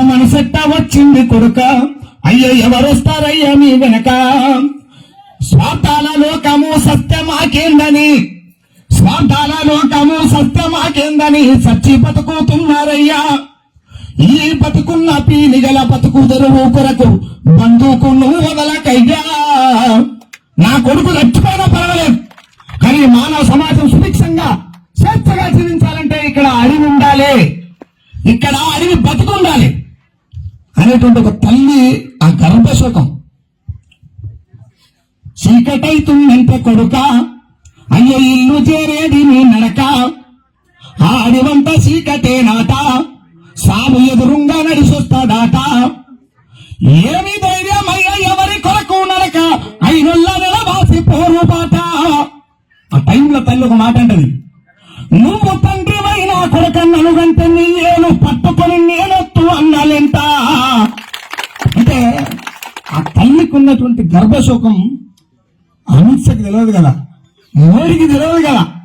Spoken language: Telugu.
మనసెట్ట వచ్చింది కొడుక, అయ్యో ఎవరొస్తారయ్యా మీ వెనక. స్వార్థాల లోకము సత్యమాకేందని, స్వార్థాల లోకము సత్యమాకేందని సచ్చి బతుకుతున్నారయ్యా. ఈ బతుకున్న పీలిగల బతుకు తెరువు కొరకు బంధుకు నువ్వు వదలకయ్యా. నా కొడుకు చచ్చిపోయినా పర్వాలేదు, కానీ మానవ సమాజం సుభిక్షంగా స్వేచ్ఛగా జీవించాలంటే ఇక్కడ అడవి ఉండాలి, ఇక్కడ అడవి బతుకుండాలి అనేటువంటి ఒక తల్లి ఆ గర్భశోకం. చీకటైతుందంటే కొడుక, అయ్యో ఇల్లు చేరేది నీ నడక. ఆ అడివంతా చీకటే నాట, సాము ఎదురుంగా నడిచొస్తాడాట. ఏమి ధైర్యమయ్య ఎవరి కొరకు నడక, ఐనొల్ల నెలవాసి పోరు బాట. ఆ టైంలో తల్లి ఒక మాట అంటది, నువ్వు తండ్రివైనా కొడుకన్ననుగంటే నీ ఏను పట్టుకొని నేనొత్తు అన్నాలెంట. అంటే ఆ తల్లికి ఉన్నటువంటి గర్భశోకం అమిత్ షాకి తెలియదు కదా, మోడీకి తెలియదు కదా.